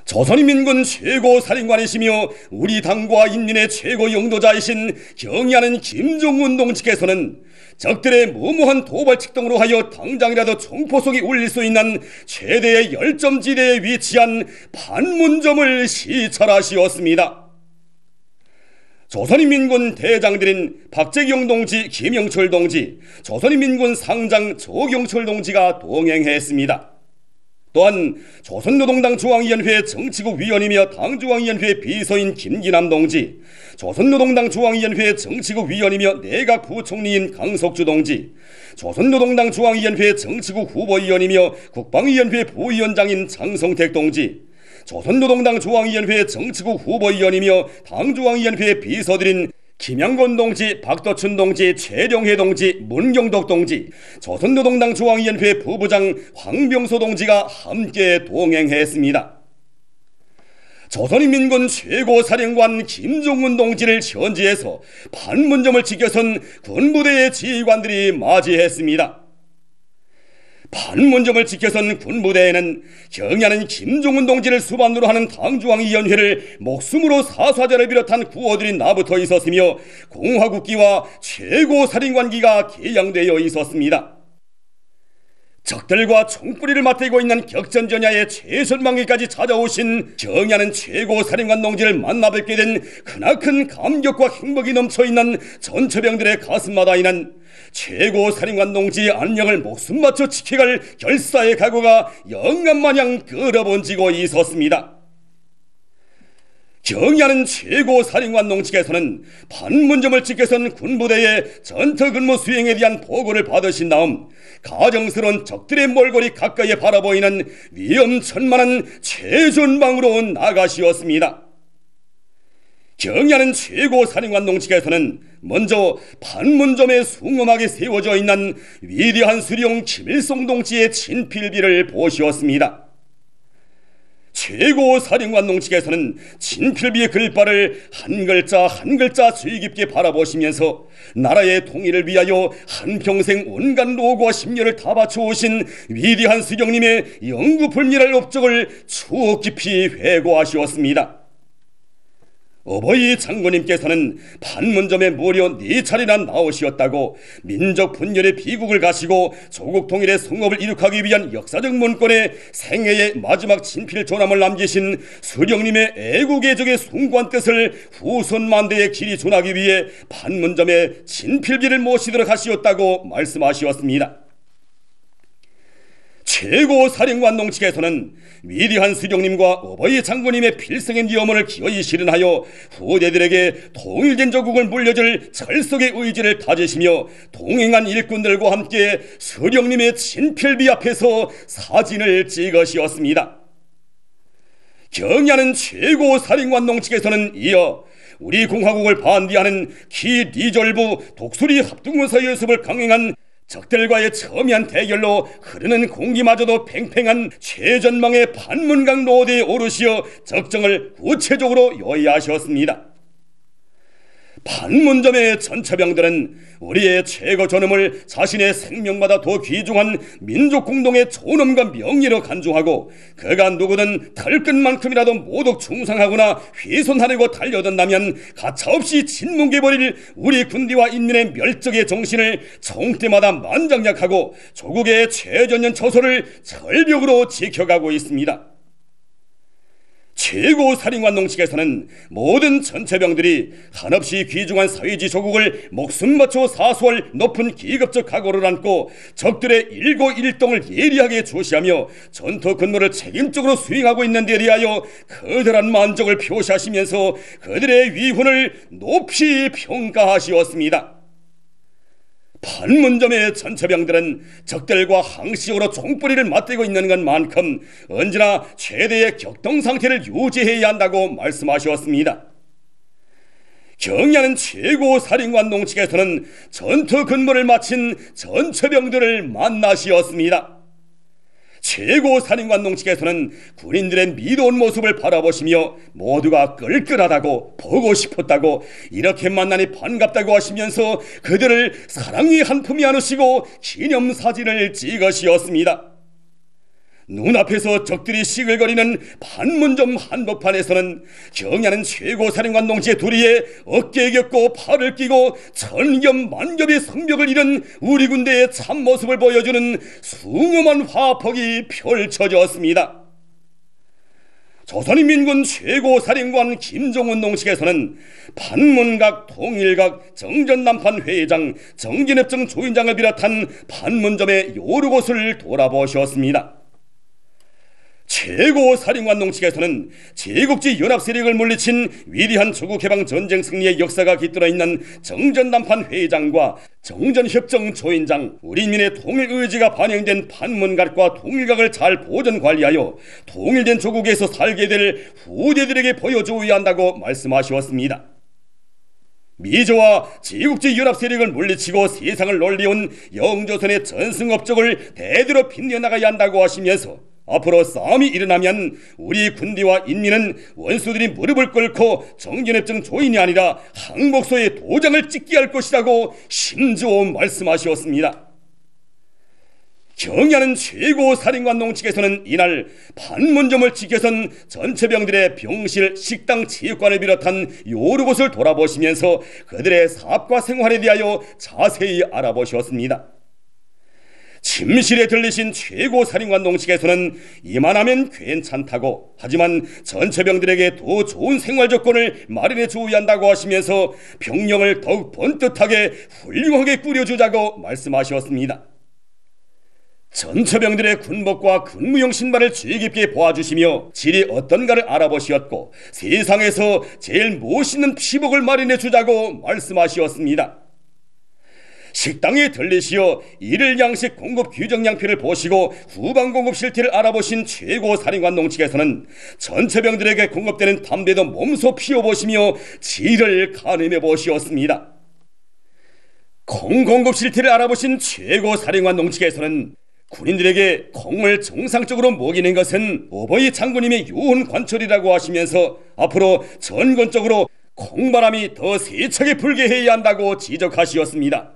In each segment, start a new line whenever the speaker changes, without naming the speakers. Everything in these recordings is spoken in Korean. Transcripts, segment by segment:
조선인민군 최고 사령관이시며 우리 당과 인민의 최고 영도자이신 경의하는 김종운 동지께서는 적들의 무모한 도발 책동으로 하여 당장이라도 총포속이 울릴 수 있는 최대의 열점지대에 위치한 판문점을 시찰하시었습니다. 조선인민군 대장들인 박재경 동지, 김영철 동지, 조선인민군 상장 조경철 동지가 동행했습니다. 또한 조선노동당 중앙위원회 정치국 위원이며 당중앙위원회 비서인 김기남 동지, 조선노동당 중앙위원회 정치국 위원이며 내각 부총리인 강석주 동지, 조선노동당 중앙위원회 정치국 후보위원이며 국방위원회 부위원장인 장성택 동지, 조선노동당 중앙위원회 정치국 후보위원이며 당중앙위원회 비서들인 김양건 동지, 박도춘 동지, 최령해 동지, 문경덕 동지, 조선노동당 중앙위원회 부부장 황병소 동지가 함께 동행했습니다. 조선인민군 최고사령관 김종운 동지를 현지에서 판문점을 지켜선 군부대의 지휘관들이 맞이했습니다. 판문점을 지켜선 군부대에는 경의하는 김종운 동지를 수반으로 하는 당중앙위원회를 목숨으로 사수하자를 비롯한 구호들이 나붙어 있었으며 공화국기와 최고사령관기가 개양되어 있었습니다. 적들과 총뿌리를 맞대고 있는 격전전야의 최전방위까지 찾아오신 경의하는 최고사령관 동지를 만나뵙게 된 크나큰 감격과 행복이 넘쳐있는 전처병들의 가슴마다에는 최고사령관 동지의 안녕을 목숨 바쳐 지켜갈 결사의 각오가 영감마냥 끌어번지고 있었습니다. 경의하는 최고사령관 동지께서는 판문점을 지켜선 군부대의 전투근무 수행에 대한 보고를 받으신 다음 가정스러운 적들의 몰골이 가까이 바라보이는 위험천만한 최전방으로 나가시었습니다. 경의하는 최고사령관 동지께서는 먼저 판문점에 숭엄하게 세워져 있는 위대한 수령 김일성 동지의 친필비를 보시었습니다. 최고사령관 동지께서는 친필비의 글발을 한 글자 한 글자 주의 깊게 바라보시면서 나라의 통일을 위하여 한평생 온갖 노고와 심려를 다 바쳐오신 위대한 수령님의 영구불멸할 업적을 추억 깊이 회고하시었습니다. 어버이 장군님께서는 판문점에 무려 4차례나 나오시었다고 민족 분열의 비극을 가시고 조국 통일의 성업을 이룩하기 위한 역사적 문건에 생애의 마지막 친필 조남을 남기신 수령님의 애국애적의 숭고한 뜻을 후손 만대에 길이 전하기 위해 판문점에 친필비를 모시도록 하시었다고 말씀하시었습니다. 최고사령관 동지께서는 위대한 수령님과 어버이 장군님의 필승의 위험을 기어이 실현하여 후대들에게 통일된 조국을 물려줄 철석의 의지를 다지시며 동행한 일꾼들과 함께 수령님의 친필비 앞에서 사진을 찍으시었습니다. 경의하는 최고사령관 동지께서는 이어 우리 공화국을 반대하는 기리졸브 독수리 합동군사 연습을 강행한 적들과의 첨예한 대결로 흐르는 공기마저도 팽팽한 최전방의 판문강 로드에 오르시어 적정을 구체적으로 요의하셨습니다. 판문점의 전처병들은 우리의 최고 존엄을 자신의 생명보다 더 귀중한 민족 공동의 존엄과 명예로 간주하고 그가 누구든 털끝만큼이라도 모두 충성하거나 훼손하려고 달려든다면 가차없이 짓뭉개버릴 우리 군대와 인민의 멸적의 정신을 총때마다 만장약하고 조국의 최전년 처소를 절벽으로 지켜가고 있습니다. 최고사령관 동지께서는 모든 전체병들이 한없이 귀중한 사회지 조국을 목숨 바쳐 사수할 높은 기급적 각오를 안고 적들의 일거일동을 예리하게 주시하며 전투 근무를 책임적으로 수행하고 있는 데 대하여 커다란 만족을 표시하시면서 그들의 위훈을 높이 평가하시었습니다. 판문점의 전처병들은 적들과 항시적으로 총뿌리를 맞대고 있는 것만큼 언제나 최대의 격동상태를 유지해야 한다고 말씀하셨습니다. 경의하는 최고사령관 동지께서는 전투 근무를 마친 전처병들을 만나시었습니다. 최고사령관 동지께서는 군인들의 미도운 모습을 바라보시며 모두가 끌끌하다고 보고 싶었다고 이렇게 만나니 반갑다고 하시면서 그들을 사랑의 한 품에 안으시고 기념사진을 찍으시었습니다. 눈앞에서 적들이 시글거리는 판문점 한복판에서는 경야는 최고사령관 농치의 도리에 어깨에 겹고 팔을 끼고 천겹만겹의 성벽을 이룬 우리 군대의 참모습을 보여주는 숭엄한 화폭이 펼쳐졌습니다. 조선인민군 최고사령관 김정은 농식에서는 판문각, 통일각, 정전남판 회장, 정진협정 조인장을 비롯한 판문점의 여러 곳을 돌아보셨습니다. 최고사령관 농측에서는 제국지 연합세력을 물리친 위대한 조국해방 전쟁 승리의 역사가 깃들어 있는 정전남판 회장과 정전협정 조인장, 우리 인민의 통일 의지가 반영된 판문각과 통일각을 잘 보존 관리하여 통일된 조국에서 살게 될 후대들에게 보여주어야 한다고 말씀하셨습니다. 미조와 제국지 연합세력을 물리치고 세상을 놀리온 영조선의 전승업적을 대대로 빛내나가야 한다고 하시면서 앞으로 싸움이 일어나면 우리 군대와 인민은 원수들이 무릎을 꿇고 정전협정 조인이 아니라 항복소에 도장을 찍게 할 것이라고 심주어 말씀하셨습니다. 경야는 최고사령관 농측에서는 이날 판문점을 지켜선 전체병들의 병실, 식당, 체육관을 비롯한 여러 곳을 돌아보시면서 그들의 사업과 생활에 대하여 자세히 알아보셨습니다. 침실에 들리신 최고사령관 농측에서는 이만하면 괜찮다고, 하지만 전체병들에게 더 좋은 생활 조건을 마련해 주어야 한다고 하시면서 병력을 더욱 번듯하게 훌륭하게 꾸려주자고 말씀하셨습니다. 전체병들의 군복과 근무용 신발을 주의 깊게 보아주시며 질이 어떤가를 알아보시었고 세상에서 제일 멋있는 피복을 마련해 주자고 말씀하셨습니다. 식당에 들리시어 일일 양식 공급 규정 양표를 보시고 후방 공급 실태를 알아보신 최고사령관 농측에서는 전체병들에게 공급되는 담배도 몸소 피워보시며 질을 가늠해 보시었습니다. 콩 공급 실태를 알아보신 최고사령관 농측에서는 군인들에게 콩을 정상적으로 먹이는 것은 어버이 장군님의 요원 관철이라고 하시면서 앞으로 전권적으로 콩바람이 더 세차게 불게 해야 한다고 지적하시었습니다.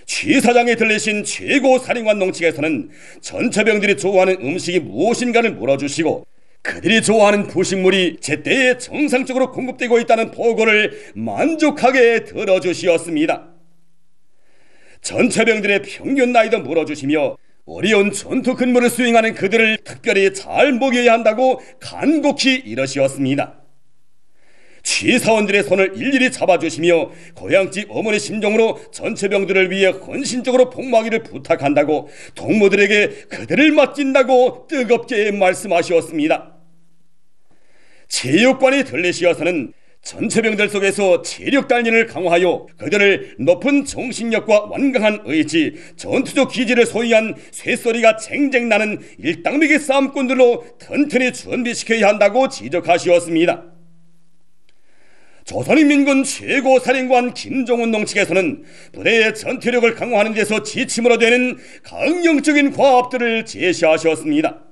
취사장에 들리신 최고사령관 농측에서는 전체병들이 좋아하는 음식이 무엇인가를 물어주시고 그들이 좋아하는 부식물이 제때에 정상적으로 공급되고 있다는 보고를 만족하게 들어주시었습니다. 전체병들의 평균 나이도 물어주시며 어려운 전투 근무를 수행하는 그들을 특별히 잘 먹여야 한다고 간곡히 이러시었습니다. 취사원들의 손을 일일이 잡아주시며 고향집 어머니 심정으로 전체병들을 위해 헌신적으로 복무하기를 부탁한다고 동무들에게 그들을 맡긴다고 뜨겁게 말씀하셨습니다. 체육관이 들리시어서는 전체병들 속에서 체력 단련을 강화하여 그들을 높은 정신력과 완강한 의지, 전투적 기질을 소유한 쇠소리가 쟁쟁나는 일당백의 싸움꾼들로 튼튼히 준비시켜야 한다고 지적하시었습니다. 조선인민군 최고사령관 김정은 농측에서는 부대의 전투력을 강화하는 데서 지침으로 되는 강령적인 과업들을 제시하셨습니다.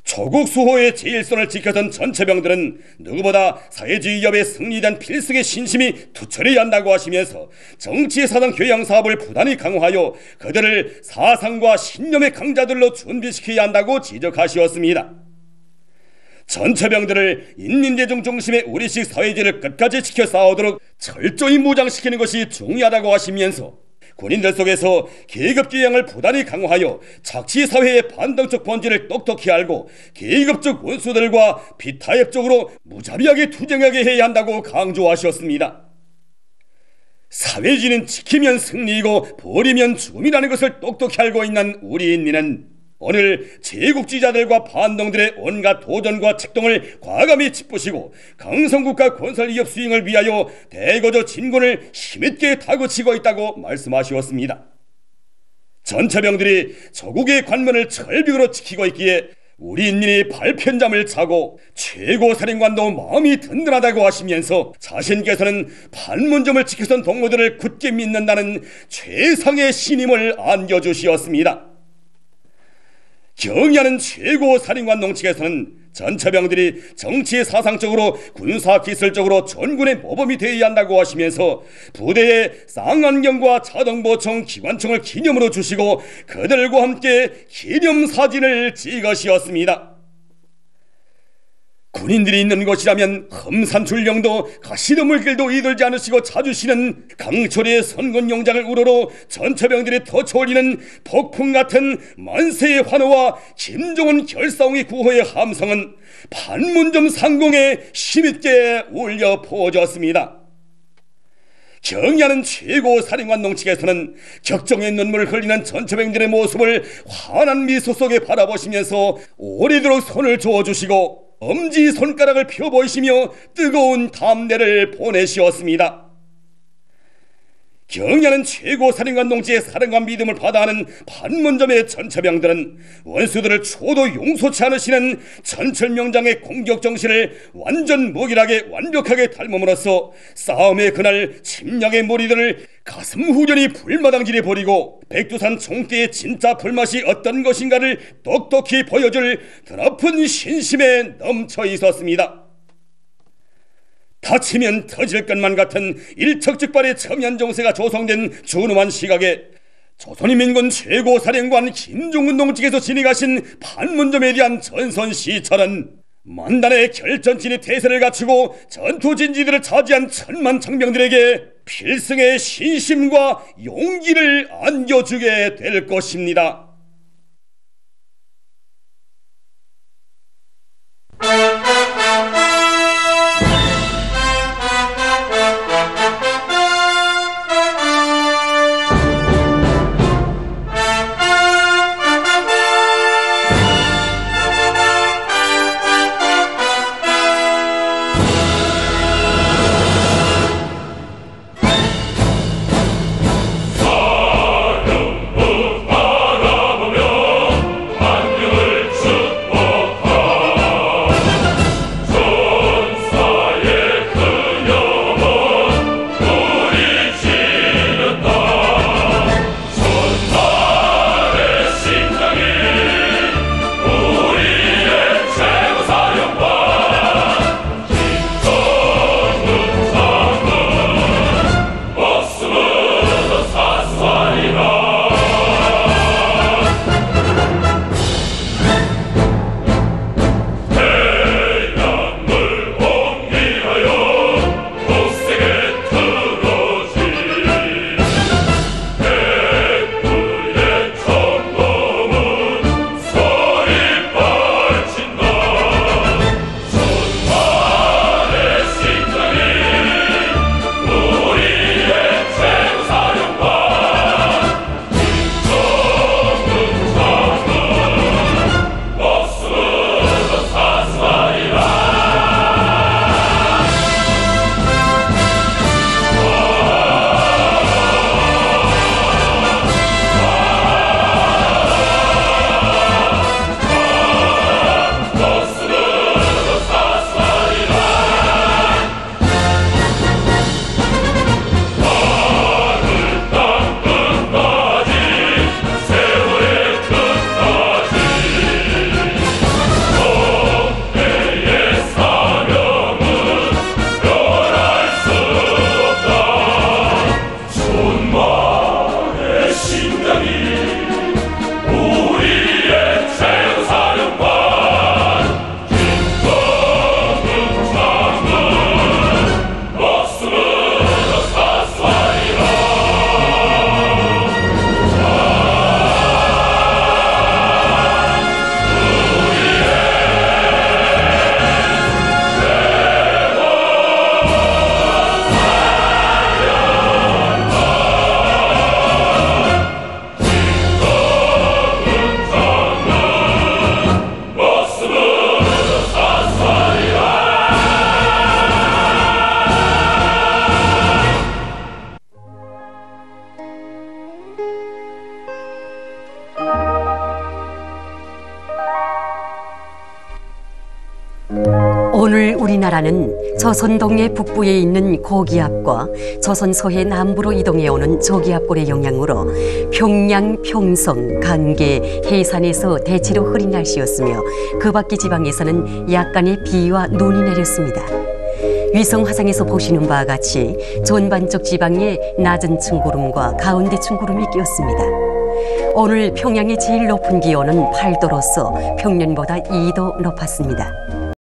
조국 수호의 제일선을 지켰던 전체병들은 누구보다 사회주의 협의 승리에 대한 필승의 신심이 투철해야 한다고 하시면서 정치 사상 교양 사업을 부단히 강화하여 그들을 사상과 신념의 강자들로 준비시켜야 한다고 지적하시었습니다. 전체병들을 인민대중 중심의 우리식 사회주의를 끝까지 지켜 싸우도록 철저히 무장시키는 것이 중요하다고 하시면서 군인들 속에서 계급교양을 부단히 강화하여 착취사회의 반동적 본질을 똑똑히 알고 계급적 원수들과 비타협적으로 무자비하게 투쟁하게 해야 한다고 강조하셨습니다. 사회주의는 지키면 승리이고 버리면 죽음이라는 것을 똑똑히 알고 있는 우리 인민은 오늘 제국주의자들과 반동들의 온갖 도전과 책동을 과감히 짚으시고 강성국가 건설위협 수행을 위하여 대거저 진군을 힘있게 다그치고 있다고 말씀하셨습니다. 전체병들이 조국의 관문을 철벽으로 지키고 있기에 우리 인민이 발편잠을 자고 최고사령관도 마음이 든든하다고 하시면서 자신께서는 판문점을 지켜선 동무들을 굳게 믿는다는 최상의 신임을 안겨주시었습니다. 경야는 최고사령관 농측에서는 전처병들이 정치 사상적으로 군사 기술적으로 전군의 모범이 되어야 한다고 하시면서 부대에 쌍안경과 자동보총 기관총을 기념으로 주시고 그들과 함께 기념사진을 찍으셨습니다. 군인들이 있는 곳이라면 험산출령도 가시덤불길도 이들지 않으시고 찾으시는 강철의 선군용장을 우러러 전처병들이 터쳐올리는 폭풍같은 만세의 환호와 김종은 결사옹의 구호의 함성은 판문점 상공에 힘있게 울려 퍼졌습니다. 경의하는 최고 사령관동 측에서는 격정의 눈물을 흘리는 전처병들의 모습을 환한 미소 속에 바라보시면서 오래도록 손을 저어주시고 엄지손가락을 펴보이시며 뜨거운 담례를 보내시었습니다. 경의하는 최고 사령관 동지의 사랑과 믿음을 받아하는 판문점의 전처병들은 원수들을 초도 용서치 않으시는 전철명장의 공격 정신을 완전 무기력하게 완벽하게 닮음으로써 싸움의 그날 침략의 무리들을 가슴 후련히 불마당질해 버리고 백두산 총대의 진짜 불맛이 어떤 것인가를 똑똑히 보여줄 드높은 신심에 넘쳐 있었습니다. 다치면 터질 것만 같은 일척즉발의 첨예한 정세가 조성된 준엄한 시각에 조선인민군 최고사령관 김종은 동직에서 진행하신 판문점에 대한 전선시찰은 만단의 결전진의 태세를 갖추고 전투진지들을 차지한 천만 장병들에게 필승의 신심과 용기를 안겨주게 될 것입니다.
오늘 우리나라는 조선 동해 북부에 있는 고기압과 조선 서해 남부로 이동해오는 저기압골의 영향으로 평양, 평성, 간계, 해산에서 대체로 흐린 날씨였으며 그 밖의 지방에서는 약간의 비와 눈이 내렸습니다. 위성 화상에서 보시는 바와 같이 전반적 지방에 낮은 층구름과 가운데 층구름이 끼었습니다. 오늘 평양의 제일 높은 기온은 8도로서 평년보다 2도 높았습니다.